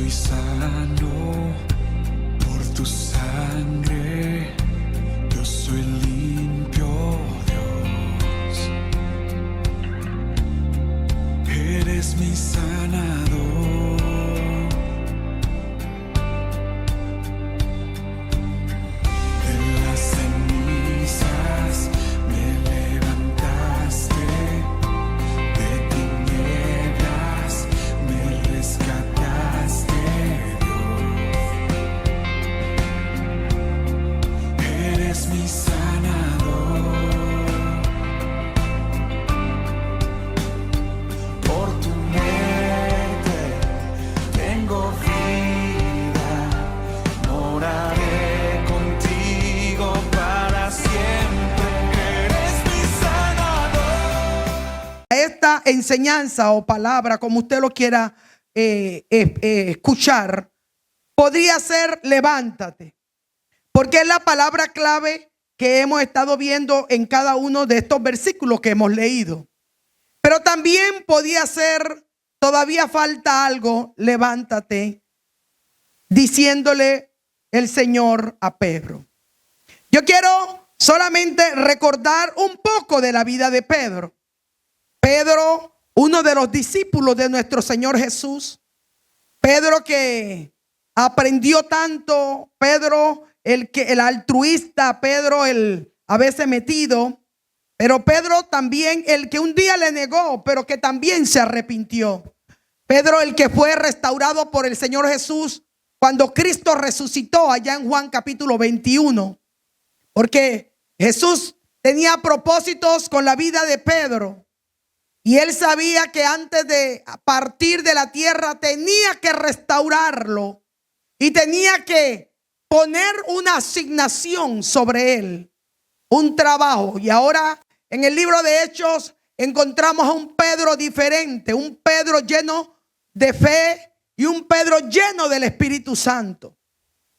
soy sano por tu sangre, yo soy limpio, Dios. Eres mi sanador. De las cenizas me levantaste, de tinieblas me rescataste, Dios. Eres mi sanador. Por tu muerte tengo vida, moraré contigo para siempre. Eres mi sanador. Esta enseñanza o palabra, como usted lo quiera escuchar, podría ser levántate, porque es la palabra clave que hemos estado viendo en cada uno de estos versículos que hemos leído. Pero también podía ser, todavía falta algo, levántate, diciéndole el Señor a Pedro. Yo quiero solamente recordar un poco de la vida de Pedro. Pedro, uno de los discípulos de nuestro Señor Jesús. Pedro que aprendió tanto. Pedro el altruista. Pedro el a veces metido. Pero Pedro también el que un día le negó, pero que también se arrepintió. Pedro el que fue restaurado por el Señor Jesús cuando Cristo resucitó allá en Juan capítulo 21. Porque Jesús tenía propósitos con la vida de Pedro. Y él sabía que antes de partir de la tierra tenía que restaurarlo y tenía que poner una asignación sobre él, un trabajo. Y ahora en el libro de Hechos encontramos a un Pedro diferente, un Pedro lleno de fe y un Pedro lleno del Espíritu Santo,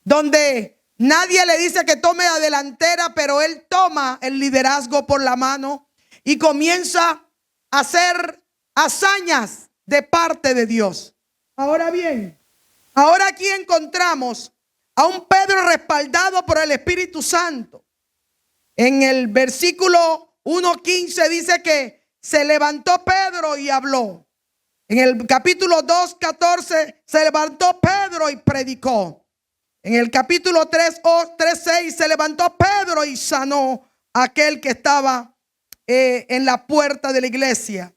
donde nadie le dice que tome la delantera, pero él toma el liderazgo por la mano y comienza hacer hazañas de parte de Dios. Ahora bien, ahora aquí encontramos a un Pedro respaldado por el Espíritu Santo. En el versículo 1:15 dice que se levantó Pedro y habló. En el capítulo 2:14 se levantó Pedro y predicó. En el capítulo 3:6 se levantó Pedro y sanó a aquel que estaba en la puerta de la iglesia.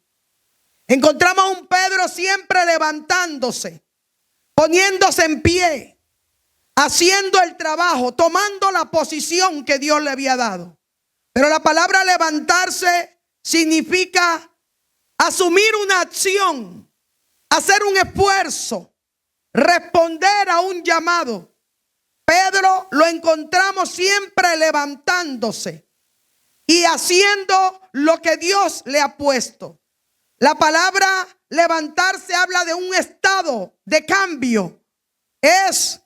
Encontramos a un Pedro siempre levantándose, poniéndose en pie, haciendo el trabajo, tomando la posición que Dios le había dado. Pero la palabra levantarse significa asumir una acción, hacer un esfuerzo, responder a un llamado. Pedro lo encontramos siempre levantándose y haciendo lo que Dios le ha puesto. La palabra levantarse habla de un estado de cambio. Es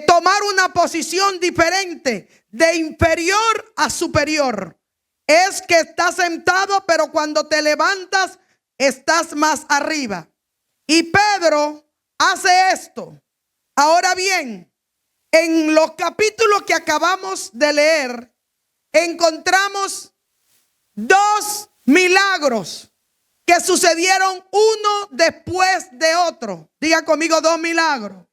tomar una posición diferente, de inferior a superior. Es que estás sentado, pero cuando te levantas, estás más arriba. Y Pedro hace esto. Ahora bien, en los capítulos que acabamos de leer, encontramos dos milagros que sucedieron uno después de otro. Diga conmigo, dos milagros.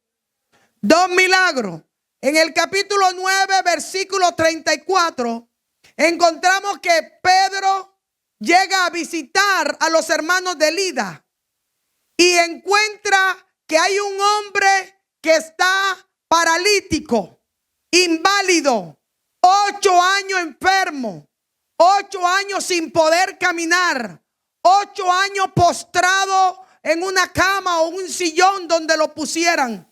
Dos milagros. En el capítulo 9, versículo 34, encontramos que Pedro llega a visitar a los hermanos de Lida y encuentra que hay un hombre que está paralítico, inválido, 8 años enfermo, 8 años sin poder caminar, 8 años postrado en una cama o un sillón donde lo pusieran.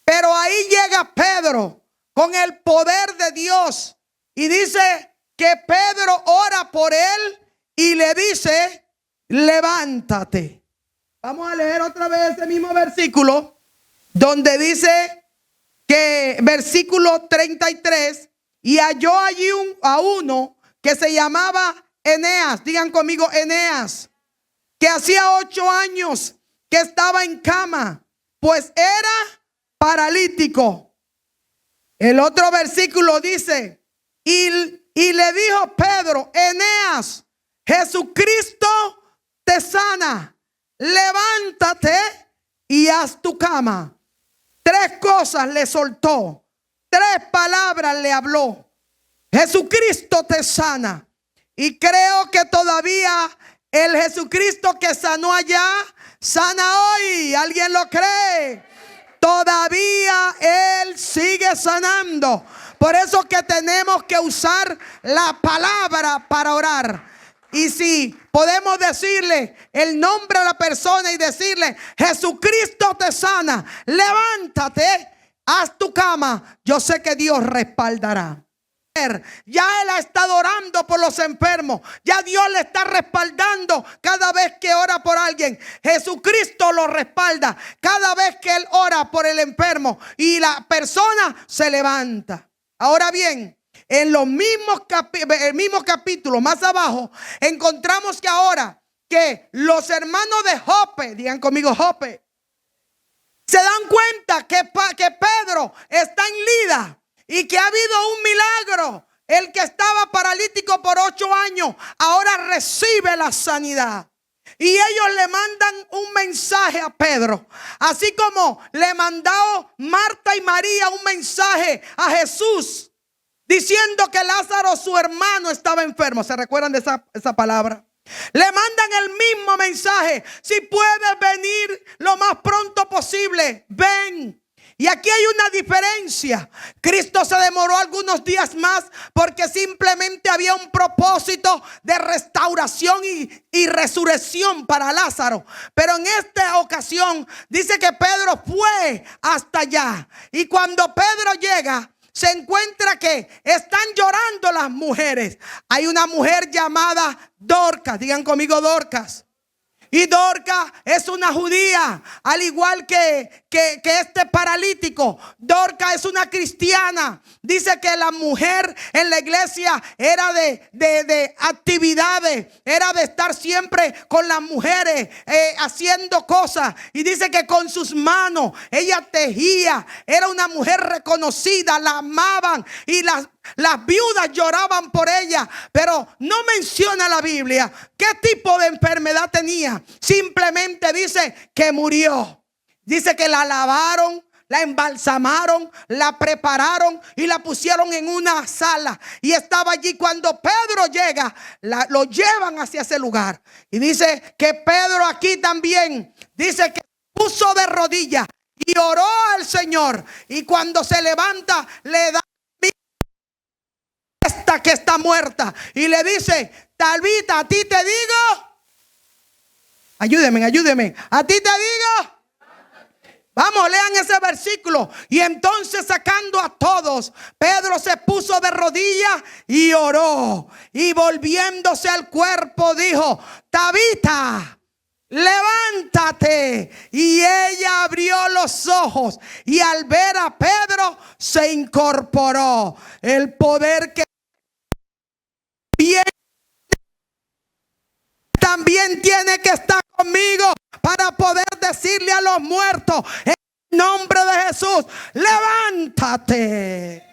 Pero ahí llega Pedro con el poder de Dios y dice que Pedro ora por él y le dice: levántate. Vamos a leer otra vez ese mismo versículo donde dice que versículo 33, y halló allí a uno que se llamaba Eneas. Digan conmigo, Eneas, que hacía 8 años que estaba en cama pues era paralítico. El otro versículo dice, y le dijo Pedro, Eneas, Jesucristo te sana, levántate y haz tu cama. 3 cosas le soltó, 3 palabras le habló. Jesucristo te sana. Y creo que todavía el Jesucristo que sanó allá, sana hoy. ¿Alguien lo cree? Todavía Él sigue sanando. Por eso que tenemos que usar la palabra para orar. Y si podemos decirle el nombre a la persona y decirle, Jesucristo te sana, levántate, haz tu cama, yo sé que Dios respaldará. Ya Él ha estado orando por los enfermos. Ya Dios le está respaldando cada vez que ora por alguien. Jesucristo lo respalda cada vez que Él ora por el enfermo y la persona se levanta. Ahora bien, en los mismos el mismo capítulo más abajo encontramos que ahora que los hermanos de Jope, digan conmigo Jope, se dan cuenta que Pedro está en Lida y que ha habido un milagro. El que estaba paralítico por 8 años ahora recibe la sanidad. Y ellos le mandan un mensaje a Pedro, así como le mandó Marta y María un mensaje a Jesús diciendo que Lázaro, su hermano, estaba enfermo. ¿Se recuerdan de esa palabra? Le mandan el mismo mensaje: si puedes venir lo más pronto posible, ven. Y aquí hay una diferencia. Cristo se demoró algunos días más porque simplemente había un propósito de restauración y resurrección para Lázaro. Pero en esta ocasión dice que Pedro fue hasta allá. Y cuando Pedro llega, se encuentra que están llorando las mujeres. Hay una mujer llamada Dorcas. Digan conmigo Dorcas. Y Dorcas es una judía, al igual que este paralítico. Dorcas es una cristiana. Dice que la mujer en la iglesia era de actividades, era de estar siempre con las mujeres haciendo cosas. Y dice que con sus manos ella tejía. Era una mujer reconocida, la amaban y las viudas lloraban por ella. Pero no menciona la Biblia qué tipo de enfermedad tenía. Simplemente dice que murió. Dice que la lavaron, la embalsamaron, la prepararon y la pusieron en una sala. Y estaba allí cuando Pedro llega, lo llevan hacia ese lugar. Y dice que Pedro aquí también, dice que puso de rodillas y oró al Señor. Y cuando se levanta, le da esta que está muerta. Y le dice: Talbita, a ti te digo. Ayúdeme. A ti te digo. Vamos, lean ese versículo. Y entonces, sacando a todos, Pedro se puso de rodillas y oró. Y volviéndose al cuerpo dijo: Tabita, levántate. Y ella abrió los ojos y al ver a Pedro se incorporó. El poder que bien también tiene que estar conmigo para poder decirle a los muertos en el nombre de Jesús: levántate.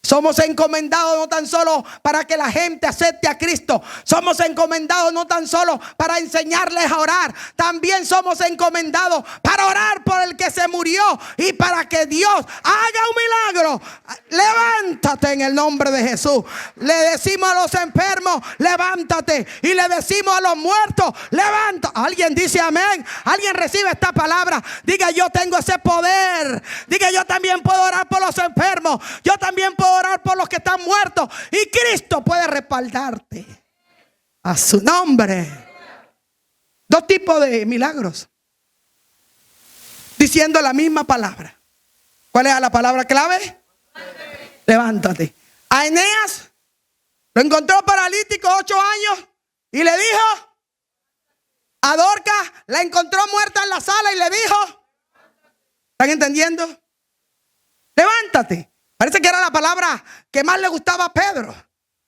Somos encomendados no tan solo para que la gente acepte a Cristo. Somos encomendados no tan solo para enseñarles a orar. También somos encomendados para orar por el que se murió y para que Dios haga un milagro. Levántate en el nombre de Jesús. Le decimos a los enfermos: levántate. Y le decimos a los muertos: levántate. Alguien dice amén. Alguien recibe esta palabra. Diga: yo tengo ese poder. Diga: yo también puedo orar por los enfermos. Yo también puedo orar por los que están muertos. Y Cristo puede respaldarte. A su nombre. 2 tipos de milagros, diciendo la misma palabra. ¿Cuál es la palabra clave? Levántate. A Eneas lo encontró paralítico 8 años y le dijo. A Dorcas la encontró muerta en la sala y le dijo. ¿Están entendiendo? Levántate. Parece que era la palabra que más le gustaba a Pedro.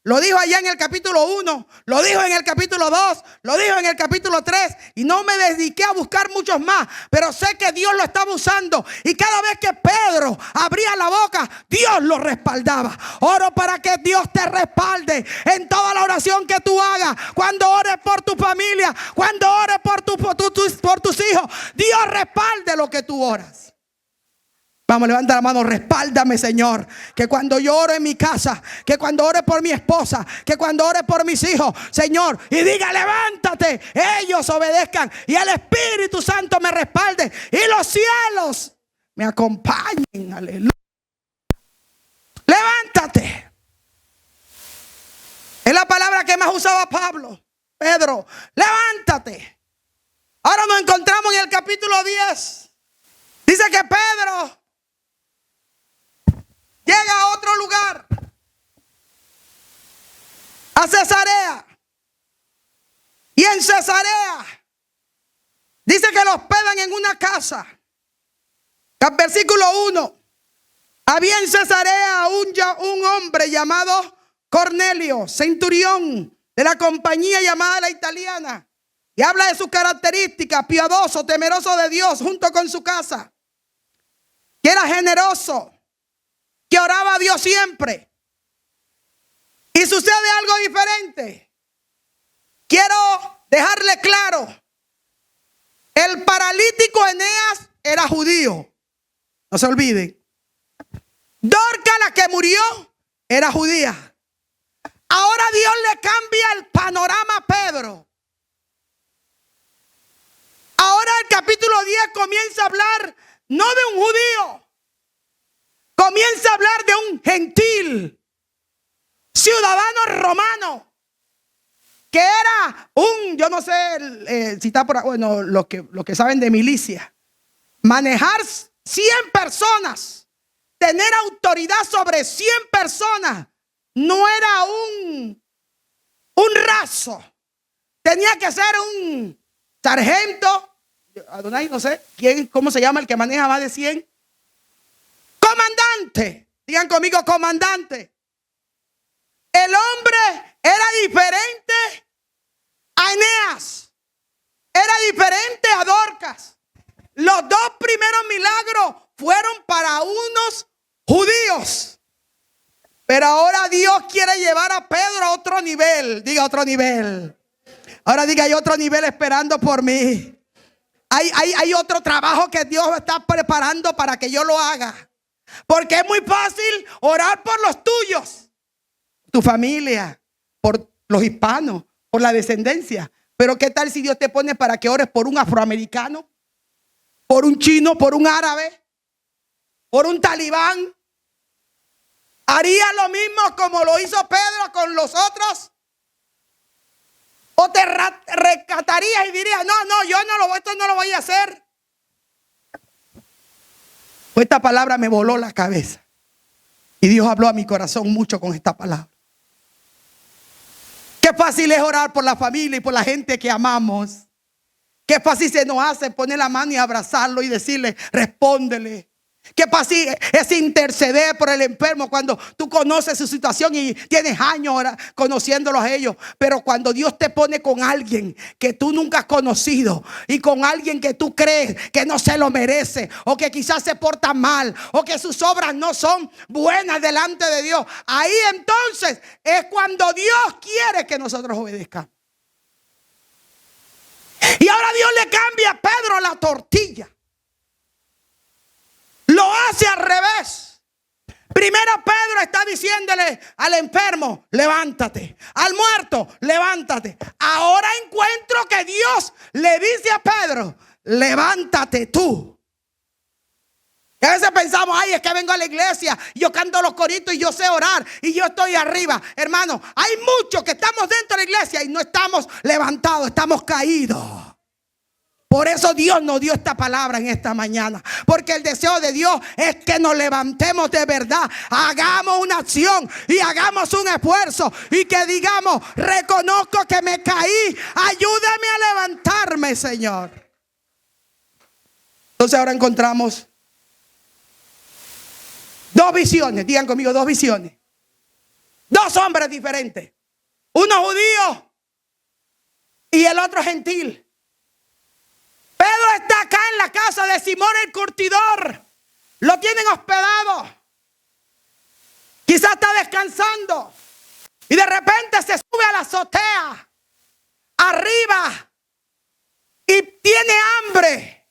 Lo dijo allá en el capítulo 1, lo dijo en el capítulo 2, lo dijo en el capítulo 3 y no me dediqué a buscar muchos más, pero sé que Dios lo estaba usando y cada vez que Pedro abría la boca, Dios lo respaldaba. Oro para que Dios te respalde en toda la oración que tú hagas, cuando ores por tu familia, cuando ores por tus hijos, Dios respalde lo que tú oras. Vamos, levanta la mano, respáldame, Señor. Que cuando yo oro en mi casa, que cuando ore por mi esposa, que cuando ore por mis hijos, Señor, y diga levántate, ellos obedezcan y el Espíritu Santo me respalde y los cielos me acompañen. Aleluya. Levántate. Es la palabra que más usaba Pedro, levántate. Ahora nos encontramos en el capítulo 10. Dice que Pedro llega a otro lugar, a Cesarea. Y en Cesarea dice que los hospedan en una casa. Versículo 1. Había en Cesarea un hombre llamado Cornelio, centurión de la compañía llamada La Italiana. Y habla de sus características: piadoso, temeroso de Dios, junto con su casa, que era generoso, que oraba a Dios siempre. Y sucede algo diferente. Quiero dejarle claro: el paralítico Eneas era judío, no se olviden. Dorca, la que murió, era judía. Ahora Dios le cambia el panorama a Pedro. Ahora el capítulo 10 comienza a hablar no de un judío, comienza a hablar de un gentil, ciudadano romano, que era yo no sé si está por ahí, bueno, los que saben de milicia, manejar 100 personas, tener autoridad sobre 100 personas, no era un raso, tenía que ser un sargento, Adonai, no sé cómo se llama el que maneja más de 100. Comandante, digan conmigo, comandante. El hombre era diferente a Eneas, era diferente a Dorcas. Los dos primeros milagros fueron para unos judíos, pero ahora Dios quiere llevar a Pedro a otro nivel. Diga otro nivel. Ahora diga, hay otro nivel esperando por mí. Hay otro trabajo que Dios está preparando para que yo lo haga. Porque es muy fácil orar por los tuyos, tu familia, por los hispanos, por la descendencia. Pero ¿qué tal si Dios te pone para que ores por un afroamericano, por un chino, por un árabe, por un talibán? ¿Haría lo mismo como lo hizo Pedro con los otros? ¿O te rescatarías y dirías, no, yo esto no lo voy a hacer? Pues esta palabra me voló la cabeza. Y Dios habló a mi corazón mucho con esta palabra. Qué fácil es orar por la familia y por la gente que amamos. Qué fácil se nos hace poner la mano y abrazarlo y decirle, respóndele. Qué fácil es interceder por el enfermo cuando tú conoces su situación y tienes años conociéndolos a ellos. Pero cuando Dios te pone con alguien que tú nunca has conocido y con alguien que tú crees que no se lo merece, o que quizás se porta mal, o que sus obras no son buenas delante de Dios, ahí entonces es cuando Dios quiere que nosotros obedezcamos. Y ahora Dios le cambia a Pedro la tortilla. Lo hace al revés. Primero Pedro está diciéndole al enfermo, levántate. Al muerto, levántate. Ahora encuentro que Dios le dice a Pedro, levántate tú. Y a veces pensamos, ay, es que vengo a la iglesia, yo canto los coritos y yo sé orar y yo estoy arriba. Hermano, hay muchos que estamos dentro de la iglesia y no estamos levantados, estamos caídos. Por eso Dios nos dio esta palabra en esta mañana. Porque el deseo de Dios es que nos levantemos de verdad. Hagamos una acción y hagamos un esfuerzo. Y que digamos, reconozco que me caí. Ayúdame a levantarme, Señor. Entonces ahora encontramos dos visiones. Digan conmigo, dos visiones. Dos hombres diferentes. Uno judío y el otro gentil. Pedro está acá en la casa de Simón el curtidor. Lo tienen hospedado. Quizás está descansando. Y de repente se sube a la azotea. Arriba. Y tiene hambre.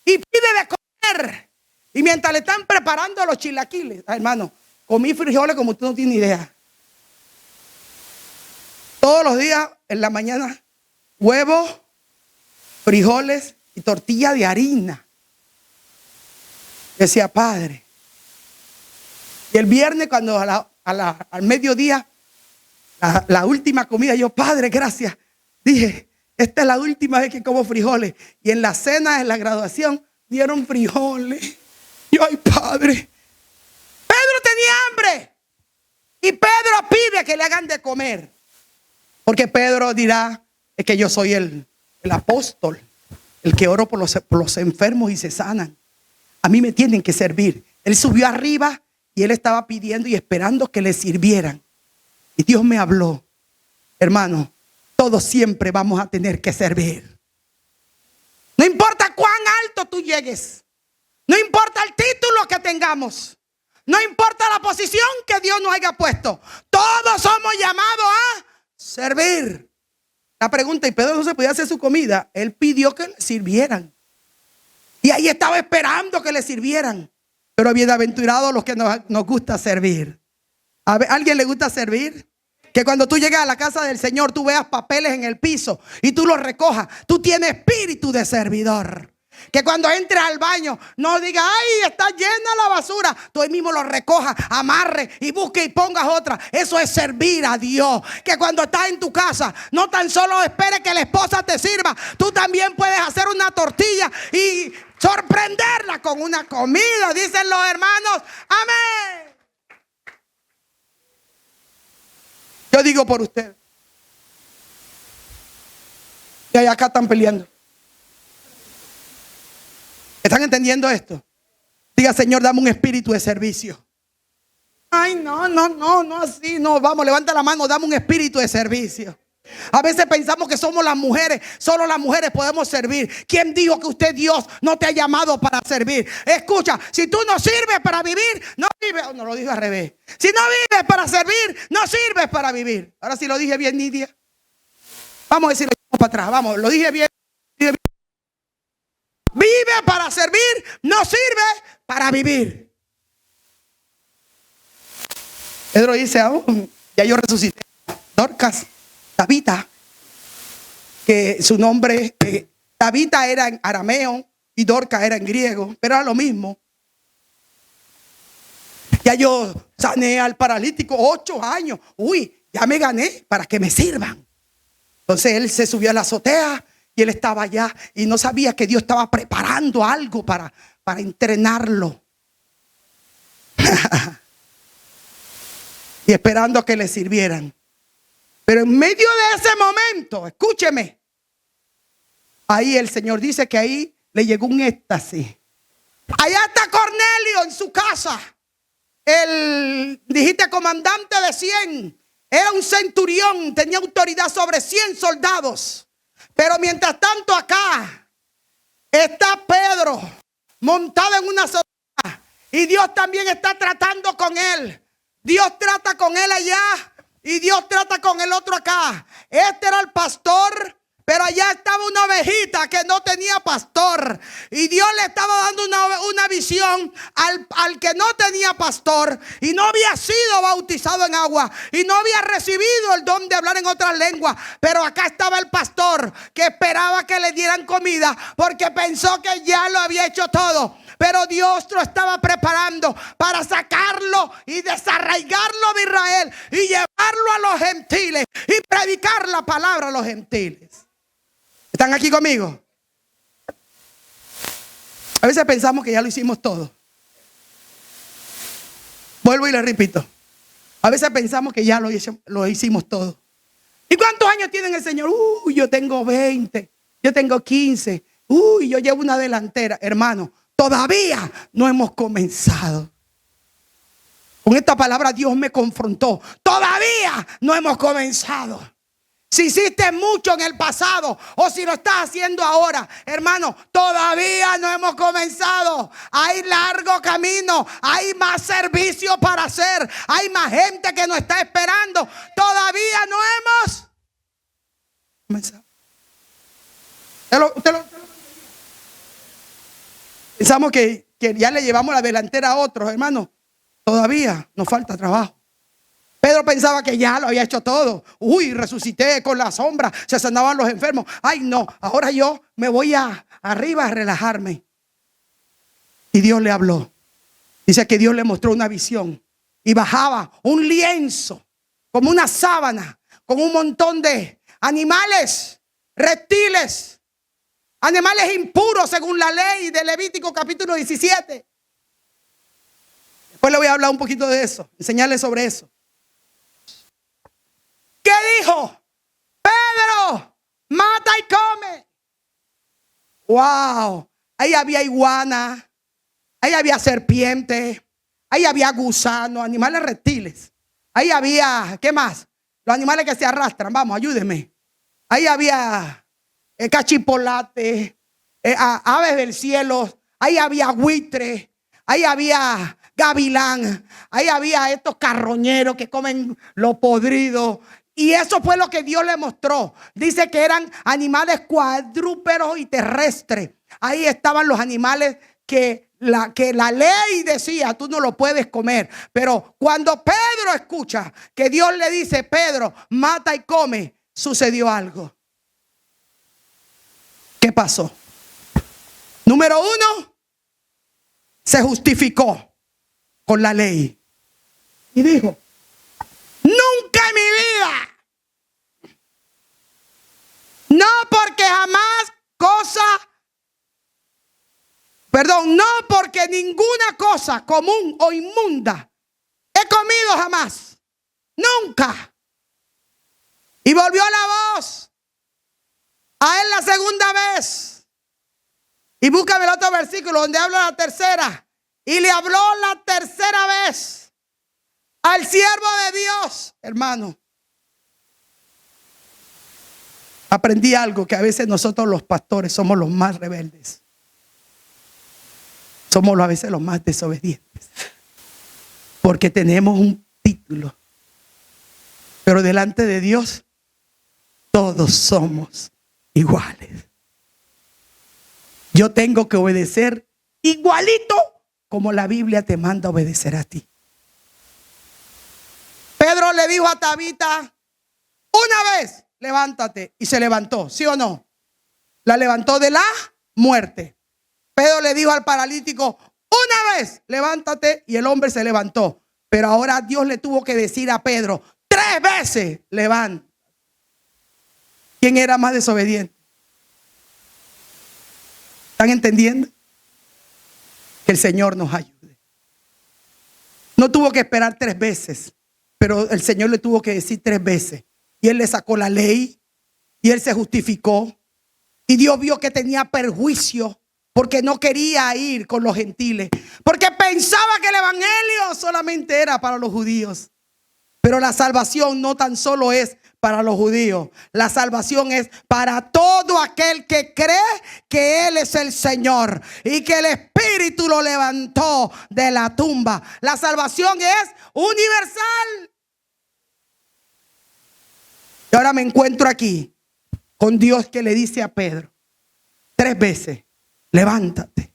Y pide de comer. Y mientras le están preparando los chilaquiles. Hermano, comí frijoles como tú no tienes idea. Todos los días en la mañana. Huevos, frijoles y tortilla de harina. Decía, Padre. Y el viernes cuando al mediodía, la última comida, yo, Padre, gracias. Dije, esta es la última vez que como frijoles. Y en la cena, en la graduación, dieron frijoles. Yo, ay, Padre. Pedro tenía hambre. Y Pedro pide que le hagan de comer. Porque Pedro dirá, es que yo soy el apóstol, el que oro por los enfermos y se sanan. A mí me tienen que servir. Él subió arriba y él estaba pidiendo y esperando que le sirvieran. Y Dios me habló, hermano, todos siempre vamos a tener que servir. No importa cuán alto tú llegues. No importa el título que tengamos. No importa la posición que Dios nos haya puesto. Todos somos llamados a servir. La pregunta, y Pedro no se podía hacer su comida. Él pidió que le sirvieran. Y ahí estaba esperando que le sirvieran. Pero bienaventurados los que nos gusta servir. ¿A alguien le gusta servir? Que cuando tú llegas a la casa del Señor, tú veas papeles en el piso y tú los recojas. Tú tienes espíritu de servidor. Que cuando entres al baño no digas, ay, está llena la basura. Tú ahí mismo lo recojas, amarre y busque y pongas otra. Eso es servir a Dios. Que cuando estás en tu casa, no tan solo esperes que la esposa te sirva. Tú también puedes hacer una tortilla y sorprenderla con una comida. Dicen los hermanos, amén. Yo digo por usted. Y acá están peleando. ¿Están entendiendo esto? Diga, Señor, dame un espíritu de servicio. Ay, no así, no. Vamos, levanta la mano, dame un espíritu de servicio. A veces pensamos que somos las mujeres, solo las mujeres podemos servir. ¿Quién dijo que usted, Dios, no te ha llamado para servir? Escucha, si tú no sirves para vivir, no vives. No, lo dije al revés. Si no vives para servir, no sirves para vivir. Ahora sí lo dije bien, Nidia. Vamos a decirlo para atrás, vamos, lo dije bien. Vive para servir, no sirve para vivir. Pedro dice, ya yo resucité. Dorcas, Tabita, que su nombre, Tabita era en arameo y Dorcas era en griego, pero era lo mismo. Ya yo sané al paralítico 8 años. Uy, ya me gané para que me sirvan. Entonces él se subió a la azotea. Y él estaba allá y no sabía que Dios estaba preparando algo para entrenarlo. Y esperando que le sirvieran. Pero en medio de ese momento, escúcheme. Ahí el Señor dice que ahí le llegó un éxtasis. Allá está Cornelio en su casa. El, dijiste, comandante de 100. Era un centurión, tenía autoridad sobre 100 soldados. Pero mientras tanto acá está Pedro montado en una azotea y Dios también está tratando con él. Dios trata con él allá y Dios trata con el otro acá. Este era el pastor, pero allá estaba una ovejita que no tenía pastor. Y Dios le estaba dando una visión al que no tenía pastor y no había sido bautizado en agua y no había recibido el don de hablar en otras lenguas. Pero acá estaba el pastor que esperaba que le dieran comida porque pensó que ya lo había hecho todo. Pero Dios lo estaba preparando para sacarlo y desarraigarlo de Israel y llevarlo a los gentiles y predicar la palabra a los gentiles. ¿Están aquí conmigo? A veces pensamos que ya lo hicimos todo. Vuelvo y le repito. A veces pensamos que ya lo hicimos todo. ¿Y cuántos años tiene el Señor? Yo tengo 20. Yo tengo 15. Yo llevo una delantera. Hermano, todavía no hemos comenzado. Con esta palabra Dios me confrontó. Todavía no hemos comenzado. Si hiciste mucho en el pasado o si lo estás haciendo ahora, hermano, todavía no hemos comenzado. Hay largo camino, hay más servicio para hacer, hay más gente que nos está esperando. Todavía no hemos comenzado. Pensamos que ya le llevamos la delantera a otros, hermano. Todavía nos falta trabajo. Pedro pensaba que ya lo había hecho todo. Uy, resucité con la sombra, se sanaban los enfermos. Ay, no, ahora yo me voy arriba a relajarme. Y Dios le habló. Dice que Dios le mostró una visión. Y bajaba un lienzo, como una sábana, con un montón de animales, reptiles, animales impuros según la ley de Levítico capítulo 17. Después le voy a hablar un poquito de eso, enseñarle sobre eso. ¿Qué dijo? Pedro, mata y come. Wow, ahí había iguana, ahí había serpiente, ahí había gusano, animales reptiles. Ahí había, ¿qué más? Los animales que se arrastran, vamos, ayúdenme. Ahí había cachipolate, aves del cielo, ahí había buitre, ahí había gavilán, ahí había estos carroñeros que comen lo podrido. Y eso fue lo que Dios le mostró. Dice que eran animales cuadrúpedos y terrestres. Ahí estaban los animales que la ley decía, tú no lo puedes comer. Pero cuando Pedro escucha que Dios le dice, Pedro, mata y come, sucedió algo. ¿Qué pasó? Número uno, se justificó con la ley. Y dijo, nunca en mi vida. No porque no porque ninguna cosa común o inmunda he comido jamás. Nunca. Y volvió la voz a él la segunda vez. Y búscame el otro versículo donde habla la tercera. Y le habló la tercera vez al siervo de Dios, hermano. Aprendí algo, que a veces nosotros los pastores somos los más rebeldes. Somos a veces los más desobedientes. Porque tenemos un título. Pero delante de Dios, todos somos iguales. Yo tengo que obedecer igualito como la Biblia te manda obedecer a ti. Pedro le dijo a Tabita, una vez, levántate. Y se levantó, ¿sí o no? La levantó de la muerte. Pedro le dijo al paralítico, una vez, levántate. Y el hombre se levantó. Pero ahora Dios le tuvo que decir a Pedro, 3 veces, levántate. ¿Quién era más desobediente? ¿Están entendiendo? Que el Señor nos ayude. No tuvo que esperar 3 veces, pero el Señor le tuvo que decir 3 veces. Y él le sacó la ley y él se justificó. Y Dios vio que tenía perjuicio porque no quería ir con los gentiles. Porque pensaba que el evangelio solamente era para los judíos. Pero la salvación no tan solo es para los judíos. La salvación es para todo aquel que cree que Él es el Señor y que el Espíritu lo levantó de la tumba. La salvación es universal. Y ahora me encuentro aquí con Dios que le dice a Pedro 3 veces, levántate.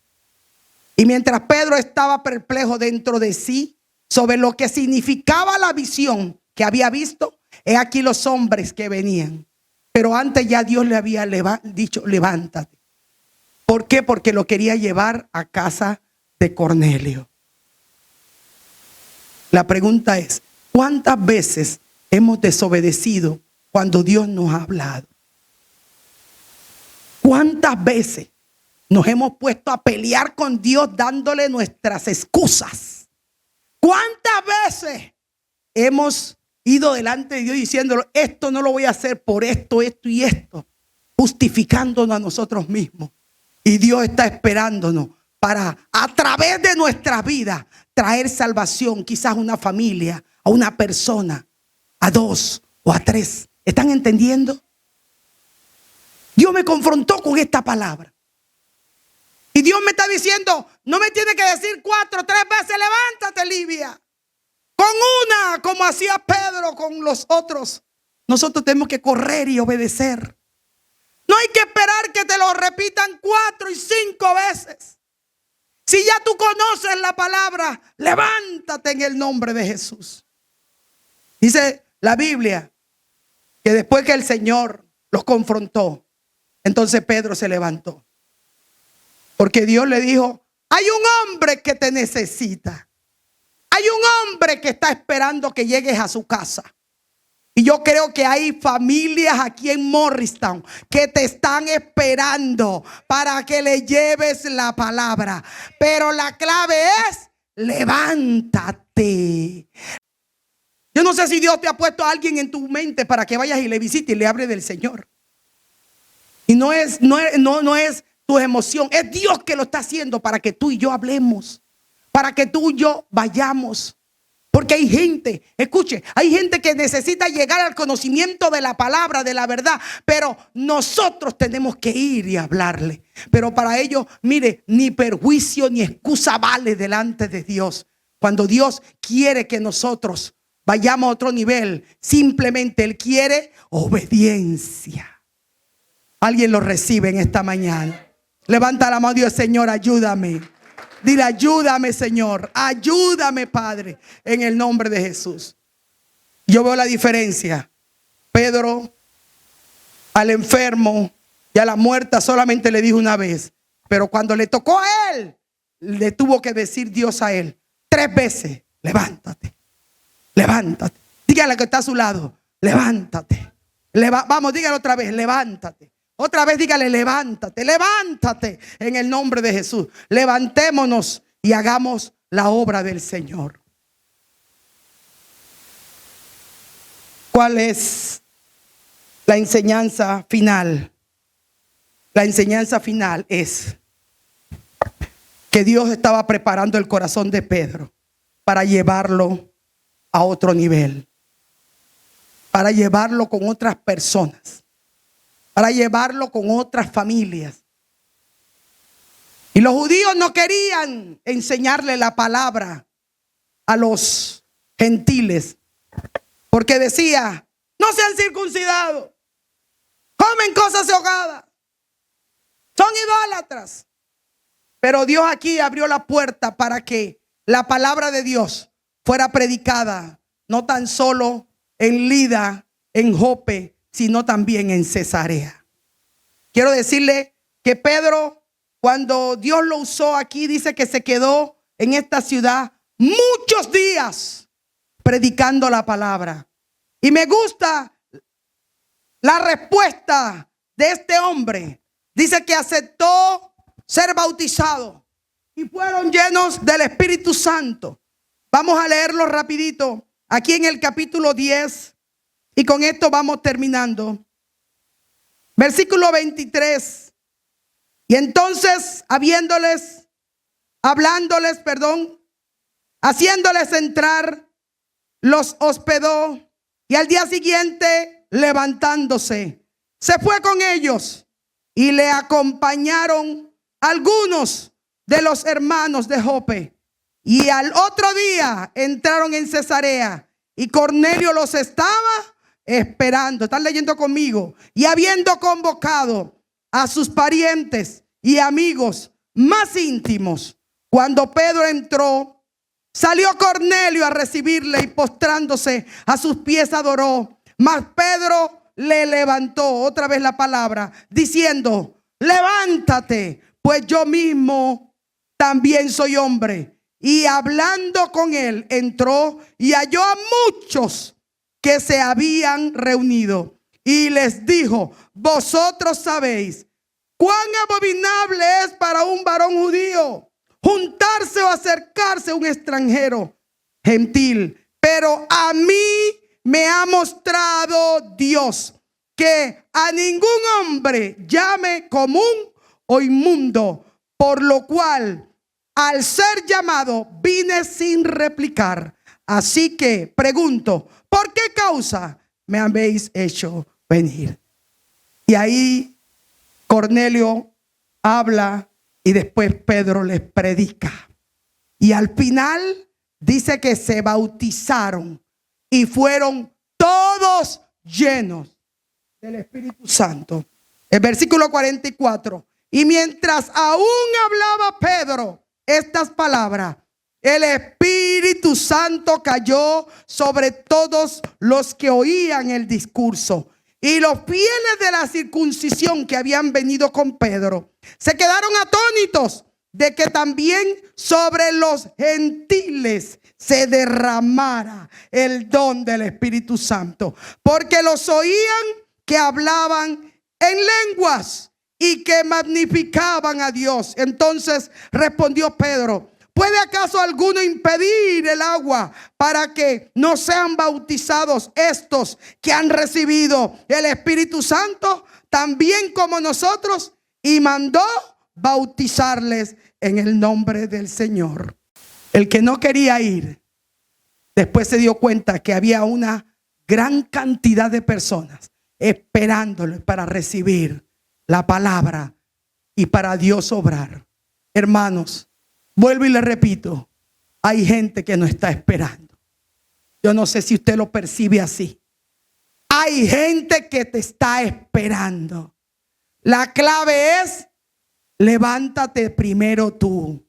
Y mientras Pedro estaba perplejo dentro de sí sobre lo que significaba la visión que había visto, he aquí los hombres que venían. Pero antes ya Dios le había dicho, levántate. ¿Por qué? Porque lo quería llevar a casa de Cornelio. La pregunta es, ¿cuántas veces hemos desobedecido cuando Dios nos ha hablado? ¿Cuántas veces nos hemos puesto a pelear con Dios dándole nuestras excusas? ¿Cuántas veces hemos ido delante de Dios diciéndolo, esto no lo voy a hacer por esto, esto y esto, justificándonos a nosotros mismos? Y Dios está esperándonos para a través de nuestra vida traer salvación, quizás a una familia, a una persona, a dos o a tres. ¿Están entendiendo? Dios me confrontó con esta palabra. Y Dios me está diciendo, no me tiene que decir 4, 3 veces, levántate, Livia. Con una, como hacía Pedro con los otros. Nosotros tenemos que correr y obedecer. No hay que esperar que te lo repitan 4 y 5 veces. Si ya tú conoces la palabra, levántate en el nombre de Jesús. Dice la Biblia que después que el Señor los confrontó, entonces Pedro se levantó. Porque Dios le dijo, hay un hombre que te necesita. Hay un hombre que está esperando que llegues a su casa. Y yo creo que hay familias aquí en Morristown que te están esperando para que le lleves la palabra. Pero la clave es, levántate. Yo no sé si Dios te ha puesto a alguien en tu mente para que vayas y le visites y le hables del Señor. Y no es tu emoción, es Dios que lo está haciendo para que tú y yo hablemos, para que tú y yo vayamos. Porque hay gente, escuche, hay gente que necesita llegar al conocimiento de la palabra, de la verdad, pero nosotros tenemos que ir y hablarle. Pero para ello, mire, ni perjuicio ni excusa vale delante de Dios. Cuando Dios quiere que nosotros vayamos a otro nivel, simplemente Él quiere obediencia. Alguien lo recibe en esta mañana. Levanta la mano y dice, Señor, ayúdame. Dile, ayúdame, Señor. Ayúdame, Padre, en el nombre de Jesús. Yo veo la diferencia. Pedro al enfermo y a la muerta solamente le dijo una vez. Pero cuando le tocó a él, le tuvo que decir Dios a él 3 veces. Levántate. Levántate. Dígale que está a su lado. Levántate. Vamos, dígale otra vez. Levántate. Otra vez dígale, levántate, levántate en el nombre de Jesús. Levantémonos y hagamos la obra del Señor. ¿Cuál es la enseñanza final? La enseñanza final es que Dios estaba preparando el corazón de Pedro para llevarlo a otro nivel, para llevarlo con otras personas, para llevarlo con otras familias. Y los judíos no querían enseñarle la palabra a los gentiles, porque decía, no se han circuncidado, comen cosas ahogadas, son idólatras. Pero Dios aquí abrió la puerta para que la palabra de Dios fuera predicada, no tan solo en Lida, en Jope, sino también en Cesarea. Quiero decirle que Pedro, cuando Dios lo usó aquí, dice que se quedó en esta ciudad muchos días predicando la palabra. Y me gusta la respuesta de este hombre. Dice que aceptó ser bautizado y fueron llenos del Espíritu Santo. Vamos a leerlo rapidito aquí en el capítulo 10. Y con esto vamos terminando. Versículo 23. Y entonces, haciéndoles entrar, los hospedó. Y al día siguiente, levantándose, se fue con ellos. Y le acompañaron algunos de los hermanos de Jope. Y al otro día entraron en Cesarea. Y Cornelio los estaba esperando. ¿Están leyendo conmigo? Y habiendo convocado a sus parientes y amigos más íntimos, cuando Pedro entró, salió Cornelio a recibirle y postrándose a sus pies adoró. Mas Pedro le levantó, otra vez la palabra, diciendo, levántate, pues yo mismo también soy hombre. Y hablando con él, entró y halló a muchos que se habían reunido. Y les dijo, vosotros sabéis cuán abominable es para un varón judío juntarse o acercarse a un extranjero gentil. Pero a mí me ha mostrado Dios que a ningún hombre llame común o inmundo, por lo cual al ser llamado, vine sin replicar. Así que pregunto, ¿por qué causa me habéis hecho venir? Y ahí Cornelio habla y después Pedro les predica. Y al final dice que se bautizaron y fueron todos llenos del Espíritu Santo. El versículo 44. Y mientras aún hablaba Pedro estas palabras, el Espíritu Santo cayó sobre todos los que oían el discurso. Y los fieles de la circuncisión que habían venido con Pedro se quedaron atónitos de que también sobre los gentiles se derramara el don del Espíritu Santo, porque los oían que hablaban en lenguas y que magnificaban a Dios. Entonces respondió Pedro: ¿puede acaso alguno impedir el agua para que no sean bautizados estos que han recibido el Espíritu Santo también como nosotros? Y mandó bautizarles en el nombre del Señor. El que no quería ir, después se dio cuenta que había una gran cantidad de personas esperándole para recibir la palabra y para Dios obrar. Hermanos, vuelvo y le repito, hay gente que no está esperando. Yo no sé si usted lo percibe así. Hay gente que te está esperando. La clave es: levántate primero tú,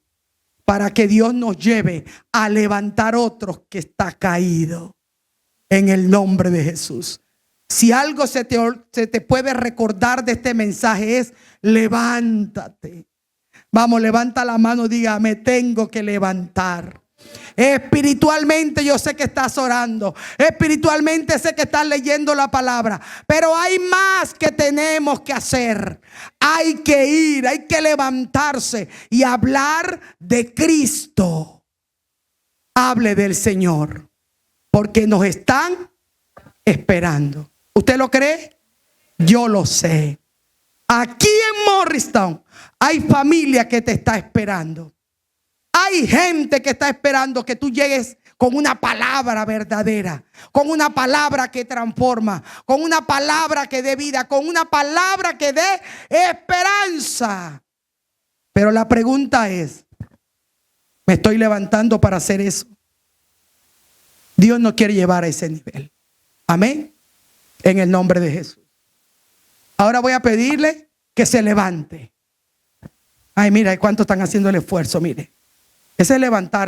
para que Dios nos lleve a levantar otros que está caído, en el nombre de Jesús. Si algo se te puede recordar de este mensaje es: levántate. Vamos, levanta la mano, diga: me tengo que levantar. Espiritualmente yo sé que estás orando, espiritualmente sé que estás leyendo la palabra, pero hay más que tenemos que hacer. Hay que ir, hay que levantarse y hablar de Cristo. Hable del Señor, porque nos están esperando. ¿Usted lo cree? Yo lo sé. Aquí en Morristown hay familia que te está esperando. Hay gente que está esperando que tú llegues con una palabra verdadera, con una palabra que transforma, con una palabra que dé vida, con una palabra que dé esperanza. Pero la pregunta es: ¿me estoy levantando para hacer eso? Dios no quiere llevar a ese nivel. Amén. En el nombre de Jesús. Ahora voy a pedirle que se levante. Ay, mira cuántos están haciendo el esfuerzo, mire. Ese es levantar.